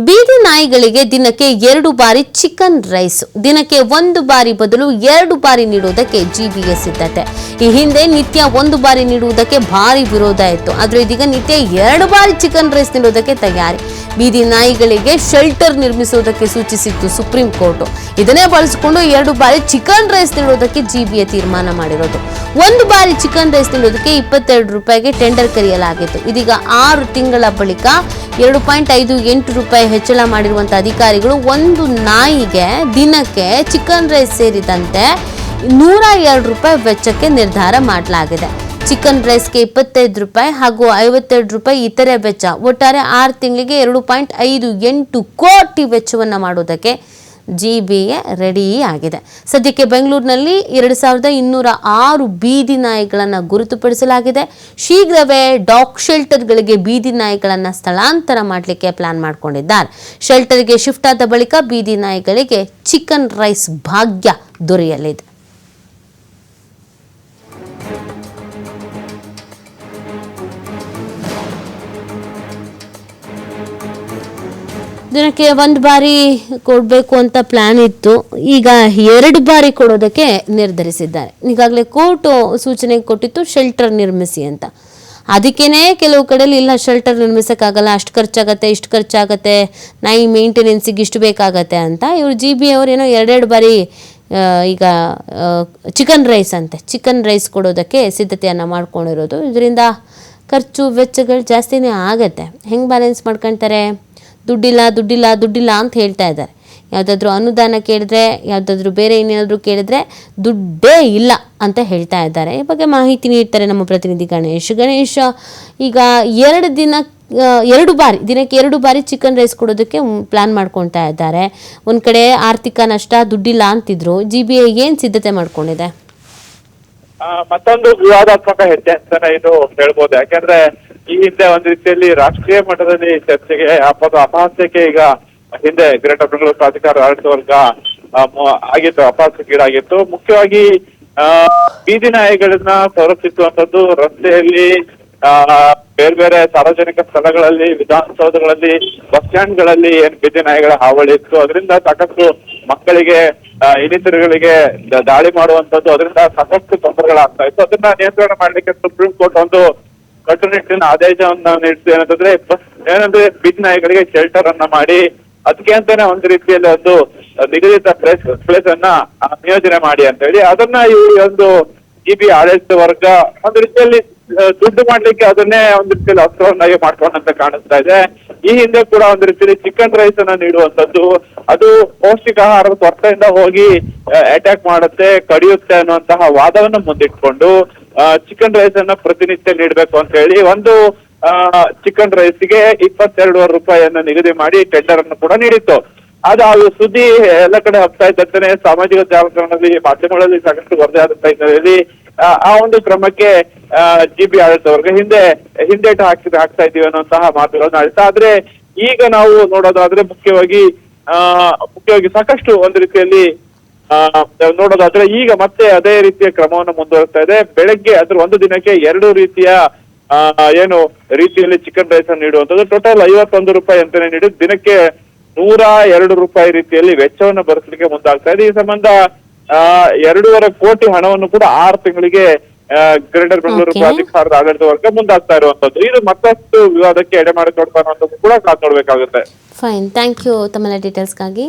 ಬೀದಿ ನಾಯಿಗಳಿಗೆ ದಿನಕ್ಕೆ 2 ಬಾರಿ ಚಿಕನ್ ರೈಸ್, ದಿನಕ್ಕೆ 1 ಬಾರಿ ಬದಲು 2 ಬಾರಿ ನೀಡುವುದಕ್ಕೆ ಜಿಬಿಎ ಸಿದ್ಧತೆ. ಈ ಹಿಂದೆ ನಿತ್ಯ 1 ಬಾರಿ ನೀಡುವುದಕ್ಕೆ ಭಾರಿ ವಿರೋಧ ಇತ್ತು. ಆದ್ರೆ ಇದೀಗ ನಿತ್ಯ 2 ಬಾರಿ ಚಿಕನ್ ರೈಸ್ ನೀಡುವುದಕ್ಕೆ ತಯಾರಿ. ಬೀದಿ ನಾಯಿಗಳಿಗೆ ಶೆಲ್ಟರ್ ನಿರ್ಮಿಸುವುದಕ್ಕೆ ಸೂಚಿಸಿತ್ತು ಸುಪ್ರೀಂ ಕೋರ್ಟ್. ಇದನ್ನೇ ಬಳಸಿಕೊಂಡು 2 ಬಾರಿ ಚಿಕನ್ ರೈಸ್ ನೀಡುವುದಕ್ಕೆ ಜಿಬಿಎ ತೀರ್ಮಾನ ಮಾಡಿರೋದು. 1 ಬಾರಿ ಚಿಕನ್ ರೈಸ್ ನೀಡುವುದಕ್ಕೆ 22 ರೂಪಾಯಿಗೆ ಟೆಂಡರ್ ಕರೆಯಲಾಗಿತ್ತು. ಇದೀಗ 6 ತಿಂಗಳ ಬಳಿಕ 2.58 ರೂಪಾಯಿ ಹೆಚ್ಚಳ ಮಾಡಿರುವಂತಹ ಅಧಿಕಾರಿಗಳು ಒಂದು ನಾಯಿಗೆ ದಿನಕ್ಕೆ ಚಿಕನ್ ರೈಸ್ ಸೇರಿದಂತೆ 102 ರೂಪಾಯಿ ವೆಚ್ಚಕ್ಕೆ ನಿರ್ಧಾರ ಮಾಡಲಾಗಿದೆ. ಚಿಕನ್ ರೈಸ್ಗೆ 25 ರೂಪಾಯಿ ಹಾಗೂ 52 ರೂಪಾಯಿ ಇತರೆ ವೆಚ್ಚ, ಒಟ್ಟಾರೆ 6 ತಿಂಗಳಿಗೆ 2.58 ಕೋಟಿ ವೆಚ್ಚವನ್ನು ಮಾಡುವುದಕ್ಕೆ ಜಿಬಿಎ ರೆಡಿ ಆಗಿದೆ. ಸದ್ಯಕ್ಕೆ ಬೆಂಗಳೂರಿನಲ್ಲಿ 2206 ಬೀದಿ ನಾಯಿಗಳನ್ನು ಗುರುತುಪಡಿಸಲಾಗಿದೆ. ಶೀಘ್ರವೇ ಡಾಗ್ ಶೆಲ್ಟರ್ಗಳಿಗೆ ಬೀದಿ ನಾಯಿಗಳನ್ನು ಸ್ಥಳಾಂತರ ಮಾಡಲಿಕ್ಕೆ ಪ್ಲಾನ್ ಮಾಡಿಕೊಂಡಿದ್ದಾರೆ. ಶೆಲ್ಟರ್ಗೆ ಶಿಫ್ಟ್ ಆದ ಬಳಿಕ ಬೀದಿ ನಾಯಿಗಳಿಗೆ ಚಿಕನ್ ರೈಸ್ ಭಾಗ್ಯ ದೊರೆಯಲಿದೆ. ದಿನಕ್ಕೆ 1 ಬಾರಿ ಕೊಡಬೇಕು ಅಂತ ಪ್ಲಾನ್ ಇತ್ತು. ಈಗ 2 ಬಾರಿ ಕೊಡೋದಕ್ಕೆ ನಿರ್ಧರಿಸಿದ್ದಾರೆ. ಈಗಾಗಲೇ ಕೋರ್ಟ್ ಸೂಚನೆ ಕೊಟ್ಟಿತ್ತು ಶೆಲ್ಟರ್ ನಿರ್ಮಿಸಿ ಅಂತ. ಅದಕ್ಕೇನೆ ಕೆಲವು ಕಡೆಯಲ್ಲಿ ಇಲ್ಲ, ಶೆಲ್ಟರ್ ನಿರ್ಮಿಸೋಕ್ಕಾಗಲ್ಲ, ಅಷ್ಟು ಖರ್ಚಾಗತ್ತೆ, ಇಷ್ಟು ಖರ್ಚಾಗತ್ತೆ, ನಾಯಿ ಮೇಂಟೆನೆನ್ಸಿಗೆ ಇಷ್ಟು ಬೇಕಾಗತ್ತೆ ಅಂತ ಇವರು ಜಿಬಿಎ ಅವರೇನೋ 2 ಬಾರಿ ಈಗ ಚಿಕನ್ ರೈಸ್ ಕೊಡೋದಕ್ಕೆ ಸಿದ್ಧತೆಯನ್ನು ಮಾಡ್ಕೊಂಡಿರೋದು. ಇದರಿಂದ ಖರ್ಚು ವೆಚ್ಚಗಳು ಜಾಸ್ತಿನೇ ಆಗತ್ತೆ. ಹೆಂಗೆ ಬ್ಯಾಲೆನ್ಸ್ ಮಾಡ್ಕೊಳ್ತಾರೆ? ದುಡ್ಡಿಲ್ಲ ಅಂತ ಹೇಳ್ತಾ ಇದ್ದಾರೆ. ಯಾವುದಾದ್ರೂ ಅನುದಾನ ಕೇಳಿದ್ರೆ, ಯಾವುದಾದ್ರೂ ಬೇರೆ ಏನೇನಾದರೂ ಕೇಳಿದ್ರೆ ದುಡ್ಡೇ ಇಲ್ಲ ಅಂತ ಹೇಳ್ತಾ ಇದ್ದಾರೆ. ಈ ಬಗ್ಗೆ ಮಾಹಿತಿ ನೀಡ್ತಾರೆ ನಮ್ಮ ಪ್ರತಿನಿಧಿ ಗಣೇಶ್. ಈಗ 2 ಬಾರಿ ದಿನಕ್ಕೆ 2 ಬಾರಿ ಚಿಕನ್ ರೈಸ್ ಕೊಡೋದಕ್ಕೆ ಪ್ಲಾನ್ ಮಾಡ್ಕೊಳ್ತಾ ಇದ್ದಾರೆ. ಒಂದು ಕಡೆ ಆರ್ಥಿಕ ನಷ್ಟ, ದುಡ್ಡಿಲ್ಲ ಅಂತಿದ್ರು. ಜಿಬಿಎ ಏನು ಸಿದ್ಧತೆ ಮಾಡ್ಕೊಂಡಿದೆ? ಮತ್ತೊಂದು ವಿವಾದಾತ್ಮಕ ಹೆಜ್ಜೆ ಅಂತಾನೆ ಇದು ಹೇಳ್ಬೋದು. ಯಾಕಂದ್ರೆ ಈ ಹಿಂದೆ ಒಂದ್ ರೀತಿಯಲ್ಲಿ ರಾಷ್ಟ್ರೀಯ ಮಟ್ಟದಲ್ಲಿ ಚರ್ಚೆಗೆ ಅಪಹಾಸ್ಯಕ್ಕೆ ಈಗ ಹಿಂದೆ ಗ್ರೇಟರ್ ಬೆಂಗಳೂರು ಪ್ರಾಧಿಕಾರ ಆಡಳಿತ ವರ್ಗ ಆಗಿತ್ತು, ಅಪಹಾಸ್ಯಕ್ಕೀಡಾಗಿತ್ತು. ಮುಖ್ಯವಾಗಿ ಬೀದಿ ನಾಯಿಗಳನ್ನ ಸಂರಕ್ಷಿಸುವಂತದ್ದು ರಸ್ತೆಯಲ್ಲಿ, ಬೇರೆ ಬೇರೆ ಸಾರ್ವಜನಿಕ ಸ್ಥಳಗಳಲ್ಲಿ, ವಿಧಾನಸೌಧಗಳಲ್ಲಿ, ಬಸ್ ಸ್ಟ್ಯಾಂಡ್ ಗಳಲ್ಲಿ ಏನ್ ಬೀದಿ ನಾಯಿಗಳ ಹಾವಳಿ ಇತ್ತು. ಅದರಿಂದ ಸಾಕಷ್ಟು ಮಕ್ಕಳಿಗೆ, ಇನ್ನಿತರಗಳಿಗೆ ದಾಳಿ ಮಾಡುವಂತದ್ದು, ಅದರಿಂದ ಸಾಕಷ್ಟು ತೊಂದರೆಗಳಾಗ್ತಾ ಇತ್ತು. ಅದನ್ನ ನಿಯಂತ್ರಣ ಮಾಡ್ಲಿಕ್ಕೆ ಸುಪ್ರೀಂ ಕೋರ್ಟ್ ಒಂದು ಕಟ್ಟುನಿಟ್ಟಿನ ಆದೇಶವನ್ನ ನೀಡಿತು. ಏನಂದ್ರೆ ಬೀದಿ ನಾಯಿಗಳಿಗೆ ಶೆಲ್ಟರ್ ಅನ್ನ ಮಾಡಿ ಅದಕ್ಕೆ ಅಂತಾನೆ ಒಂದು ರೀತಿಯಲ್ಲಿ ಒಂದು ನಿಗದಿತ ಪ್ಲೇಸ್ ಅನ್ನ ನಿಯೋಜನೆ ಮಾಡಿ ಅಂತ ಹೇಳಿ ಅದನ್ನ ಈ ಒಂದು ಜಿಬಿಎ ಆಡಳಿತ ವರ್ಗ ಒಂದು ರೀತಿಯಲ್ಲಿ ದುಡ್ಡು ಮಾಡ್ಲಿಕ್ಕೆ ಅದನ್ನೇ ಒಂದು ರೀತಿಯಲ್ಲಿ ಅಸ್ತ್ರವನ್ನಾಗಿ ಮಾಡ್ಕೊಂಡಂತ ಕಾಣಿಸ್ತಾ ಇದೆ. ಈ ಹಿಂದೆ ಕೂಡ ಒಂದು ರೀತಿಯಲ್ಲಿ ಚಿಕನ್ ರೈಸ್ ಅನ್ನ ನೀಡುವಂತದ್ದು, ಅದು ಪೌಷ್ಟಿಕಾಹಾರದ ಕೊರತೆಯಿಂದ ಹೋಗಿ ಅಟ್ಯಾಕ್ ಮಾಡುತ್ತೆ, ಕಡಿಯುತ್ತೆ ಅನ್ನುವಂತಹ ವಾದವನ್ನ ಮುಂದಿಟ್ಕೊಂಡು ಚಿಕನ್ ರೈಸ್ ಅನ್ನ ಪ್ರತಿನಿತ್ಯ ನೀಡಬೇಕು ಅಂತ ಹೇಳಿ ಒಂದು ಚಿಕನ್ ರೈಸ್ಗೆ 22 ರೂಪಾಯಿಯನ್ನ ನಿಗದಿ ಮಾಡಿ ಟೆಂಡರ್ ಅನ್ನು ಕೂಡ ನೀಡಿತ್ತು. ಅದು ಸುದ್ದಿ ಎಲ್ಲ ಕಡೆ ಹಬ್ತಾ ಇದ್ದಂತಾನೆ ಸಾಮಾಜಿಕ ಜಾಲತಾಣಗಳಲ್ಲಿ, ಮಾಧ್ಯಮಗಳಲ್ಲಿ ಸಾಕಷ್ಟು ವರದಿ ಆದಂತ ಹಿನ್ನೆಲೆಯಲ್ಲಿ ಆ ಒಂದು ಕ್ರಮಕ್ಕೆ ಜಿಬಿಎ ಆಡಳಿತ ವರ್ಗ ಹಿಂದೇಟು ಹಾಕ್ತಾ ಇದೀವಿ ಅನ್ನುವಂತಹ ಮಾತುಗಳನ್ನು ಆಡ್ತಾ. ಆದ್ರೆ ಈಗ ನಾವು ನೋಡೋದಾದ್ರೆ ಮುಖ್ಯವಾಗಿ ಸಾಕಷ್ಟು ಒಂದು ರೀತಿಯಲ್ಲಿ ನೋಡೋದಾದ್ರೆ ಈಗ ಮತ್ತೆ ಅದೇ ರೀತಿಯ ಕ್ರಮವನ್ನು ಮುಂದುವರಿಸ್ತಾ ಇದೆ. ಬೆಳಗ್ಗೆ ಒಂದು ದಿನಕ್ಕೆ 2 ರೀತಿಯ ರೀತಿಯಲ್ಲಿ ಚಿಕನ್ ರೈಸ್ ಅನ್ನು ನೀಡುವಂಥದ್ದು. ಟೋಟಲ್ 51 ರೂಪಾಯಿ ಅಂತಾನೆ ನೀಡಿ ದಿನಕ್ಕೆ 102 ರೂಪಾಯಿ ರೀತಿಯಲ್ಲಿ ವೆಚ್ಚವನ್ನು ಭರಿಸಲಿಕ್ಕೆ ಮುಂದಾಗ್ತಾ ಇದೆ. ಈ ಸಂಬಂಧ 2.5 ಕೋಟಿ ಹಣವನ್ನು ಕೂಡ 6 ತಿಂಗಳಿಗೆ ಗ್ರೇಟರ್ ಬೆಂಗಳೂರು ಪ್ರಾಧಿಕಾರದ ಆಡಳಿತ ವರ್ಗ ಮುಂದಾಗ್ತಾ ಇರುವಂತದ್ದು. ಇದು ಮತ್ತಷ್ಟು ವಿವಾದಕ್ಕೆ ಎಡೆ ಮಾಡಿಕೊಡ್ತಾ ಅನ್ನೋದು ಕೂಡ ಕಾದ್ ನೋಡ್ಬೇಕಾಗುತ್ತೆ. ಫೈನ್, ಥ್ಯಾಂಕ್ ಯು ತಮ್ಮೆಲ್ಲ ಡೀಟೇಲ್ಸ್ಗಾಗಿ.